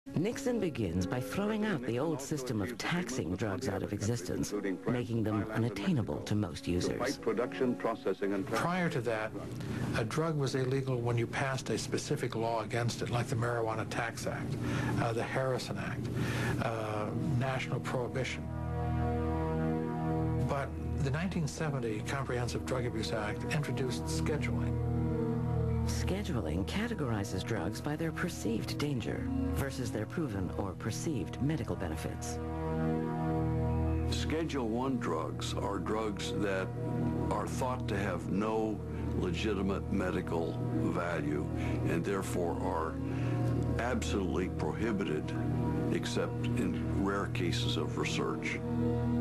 Nixon begins by throwing out the old system of taxing drugs out of existence, making them unattainable to most users. Prior to that, a drug was illegal when you passed a specific law against it, like the Marijuana Tax Act, the Harrison Act, national prohibition. But the 1970 Comprehensive Drug Abuse Act introduced scheduling. Scheduling categorizes drugs by their perceived danger versus their proven or perceived medical benefits. Schedule I drugs are drugs that are thought to have no legitimate medical value and therefore are absolutely prohibited except in rare cases of research.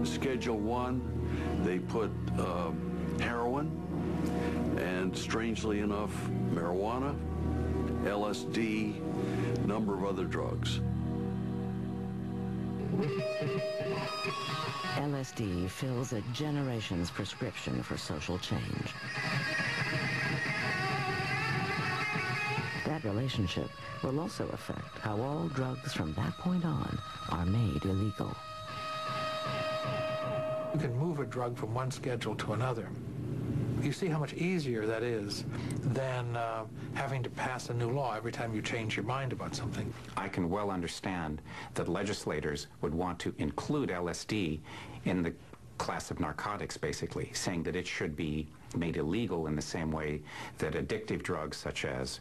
Schedule I, they put heroin, and strangely enough, marijuana, LSD, a number of other drugs. LSD fills a generation's prescription for social change. That relationship will also affect how all drugs from that point on are made illegal. You can move a drug from one schedule to another. You see how much easier that is than having to pass a new law every time you change your mind about something. I can well understand that legislators would want to include LSD in the class of narcotics, basically, saying that it should be made illegal in the same way that addictive drugs such as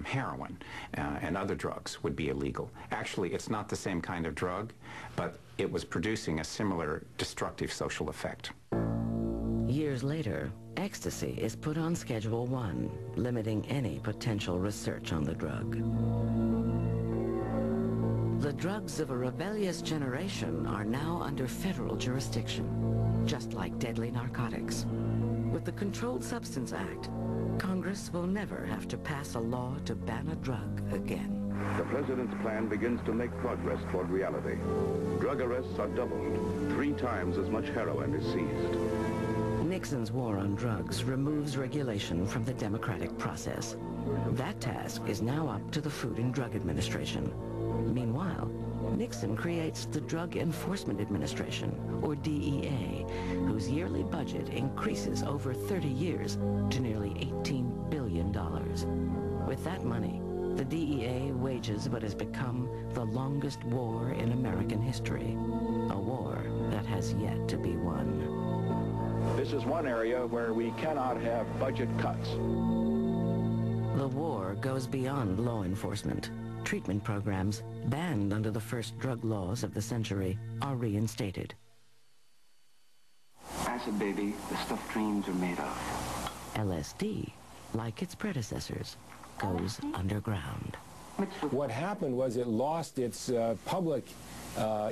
heroin and other drugs would be illegal. Actually, it's not the same kind of drug, but it was producing a similar destructive social effect. Years later, ecstasy is put on Schedule I, limiting any potential research on the drug. The drugs of a rebellious generation are now under federal jurisdiction, just like deadly narcotics. With the Controlled Substance Act, Congress will never have to pass a law to ban a drug again. The president's plan begins to make progress toward reality. Drug arrests are doubled. 3 times as much heroin is seized. Nixon's war on drugs removes regulation from the democratic process. That task is now up to the Food and Drug Administration. Meanwhile, Nixon creates the Drug Enforcement Administration, or DEA, whose yearly budget increases over 30 years to nearly $18 billion. With that money, the DEA wages what has become the longest war in American history, a war that has yet to be won. This is one area where we cannot have budget cuts. The war goes beyond law enforcement. Treatment programs, banned under the first drug laws of the century, are reinstated. Acid, baby, the stuff dreams are made of. LSD, like its predecessors, goes underground. What happened was it lost its public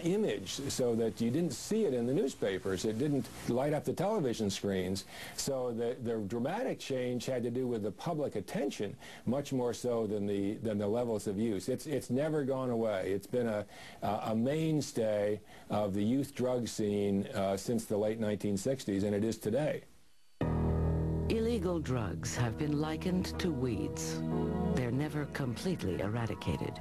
image, so that you didn't see it in the newspapers. It didn't light up the television screens. So the dramatic change had to do with the public attention, much more so than the levels of use. It's never gone away. It's been a mainstay of the youth drug scene since the late 1960s, and it is today. Illegal drugs have been likened to weeds. They're never completely eradicated.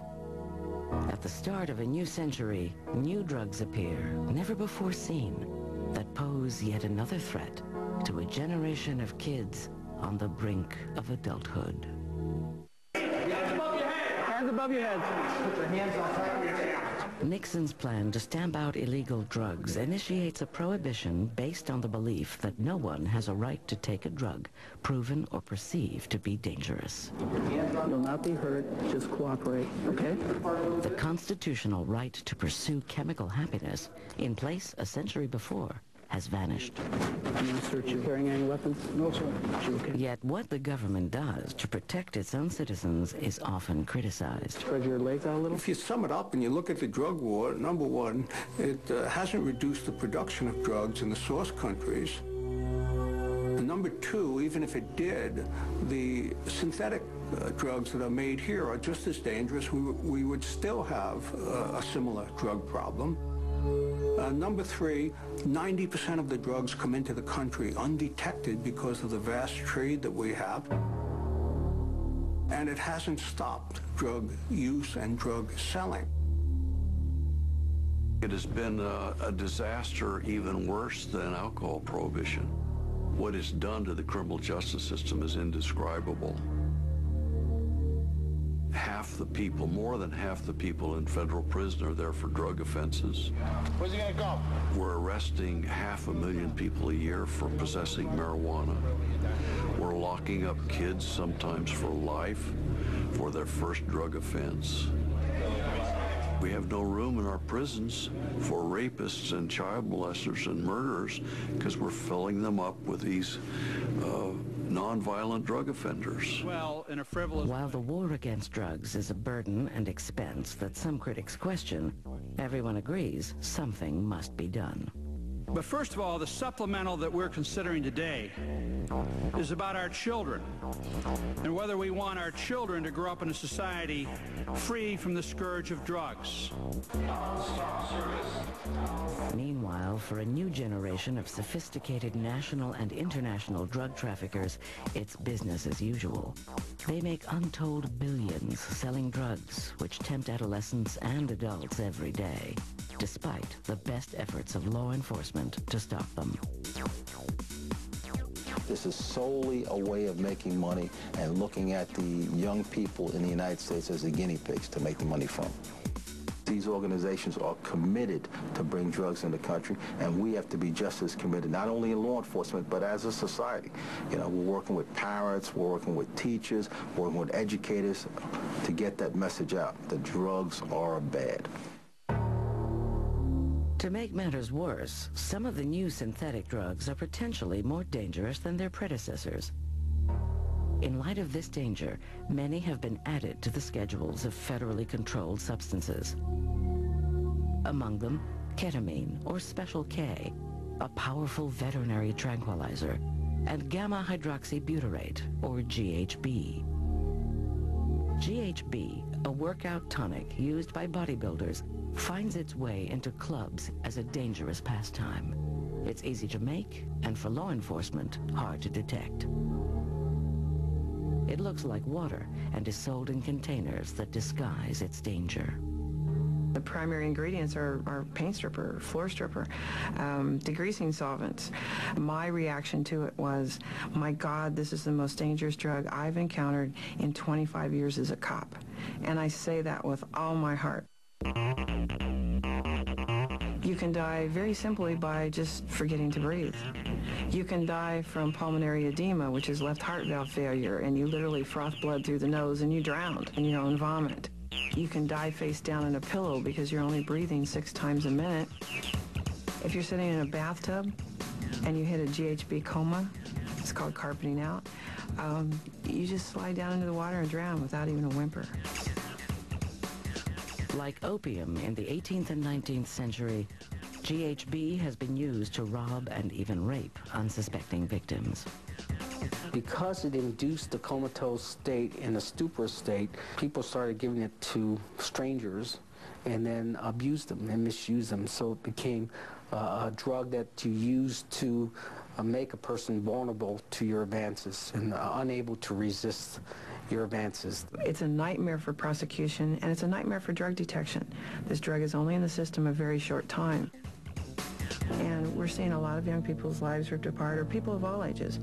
At the start of a new century, new drugs appear, never before seen, that pose yet another threat to a generation of kids on the brink of adulthood. Hands above your head! Hands above your head! Put your hands on top of your head. Nixon's plan to stamp out illegal drugs initiates a prohibition based on the belief that no one has a right to take a drug proven or perceived to be dangerous. You'll not be hurt, just cooperate, okay? The constitutional right to pursue chemical happiness, in place a century before, has vanished. I'm going to search you. Carrying any weapons? No, sir. Okay. Yet what the government does to protect its own citizens is often criticized. Spread your legs out a little. If you sum it up and you look at the drug war, number one, it hasn't reduced the production of drugs in the source countries. And number two, even if it did, the synthetic drugs that are made here are just as dangerous. We would still have a similar drug problem. Number three, 90% of the drugs come into the country undetected because of the vast trade that we have. And it hasn't stopped drug use and drug selling. It has been a disaster even worse than alcohol prohibition. What it's done to the criminal justice system is indescribable. Half the people, more than half the people in federal prison are there for drug offenses. Where's he gonna go? We're arresting 500,000 people a year for possessing marijuana. We're locking up kids, sometimes for life, for their first drug offense. We have no room in our prisons for rapists and child molesters and murderers because we're filling them up with these nonviolent drug offenders. Well, in a frivolous... While the war against drugs is a burden and expense that some critics question, everyone agrees something must be done. But first of all, the supplemental that we're considering today is about our children and whether we want our children to grow up in a society free from the scourge of drugs. Meanwhile, for a new generation of sophisticated national and international drug traffickers, it's business as usual. They make untold billions selling drugs, which tempt adolescents and adults every day, despite the best efforts of law enforcement to stop them. This is solely a way of making money and looking at the young people in the United States as the guinea pigs to make the money from. These organizations are committed to bring drugs in the country, and we have to be just as committed, not only in law enforcement, but as a society. You know, we're working with parents, we're working with teachers, we're working with educators to get that message out. The drugs are bad. To make matters worse, some of the new synthetic drugs are potentially more dangerous than their predecessors. In light of this danger, many have been added to the schedules of federally controlled substances. Among them, ketamine, or Special K, a powerful veterinary tranquilizer, and gamma-hydroxybutyrate, or GHB. GHB, a workout tonic used by bodybuilders, finds its way into clubs as a dangerous pastime. It's easy to make, and for law enforcement, hard to detect. It looks like water and is sold in containers that disguise its danger. The primary ingredients are paint stripper, floor stripper, degreasing solvents. My reaction to it was, my God, this is the most dangerous drug I've encountered in 25 years as a cop. And I say that with all my heart. You can die very simply by just forgetting to breathe. You can die from pulmonary edema, which is left heart valve failure, and you literally froth blood through the nose and you drowned in your own vomit. You can die face down in a pillow because you're only breathing 6 times a minute. If you're sitting in a bathtub and you hit a GHB coma, it's called carpeting out, you just slide down into the water and drown without even a whimper. Like opium in the 18th and 19th century, GHB has been used to rob and even rape unsuspecting victims. Because it induced the comatose state and the stupor state, people started giving it to strangers and then abused them and misused them. So it became a drug that you use to make a person vulnerable to your advances and unable to resist your advances. It's a nightmare for prosecution, and it's a nightmare for drug detection. This drug is only in the system a very short time. And we're seeing a lot of young people's lives ripped apart, or people of all ages,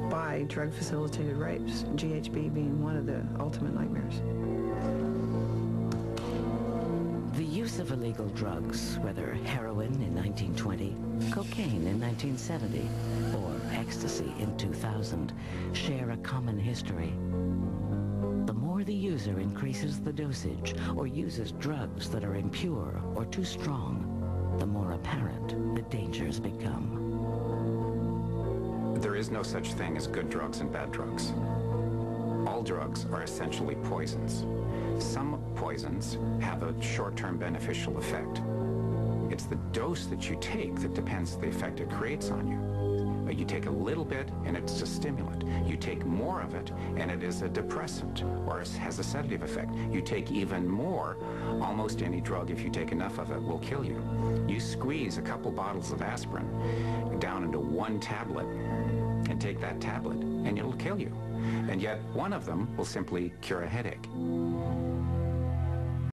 by drug-facilitated rapes, GHB being one of the ultimate nightmares. The use of illegal drugs, whether heroin in 1920, cocaine in 1970, or ecstasy in 2000, share a common history. The more the user increases the dosage or uses drugs that are impure or too strong, the more apparent the dangers become. There is no such thing as good drugs and bad drugs. All drugs are essentially poisons. Some poisons have a short-term beneficial effect. It's the dose that you take that depends on the effect it creates on you. You take a little bit and it's a stimulant. You take more of it and it is a depressant or it has a sedative effect. You take even more, almost any drug, if you take enough of it, will kill you. You squeeze a couple bottles of aspirin down into one tablet and take that tablet and it'll kill you. And yet one of them will simply cure a headache.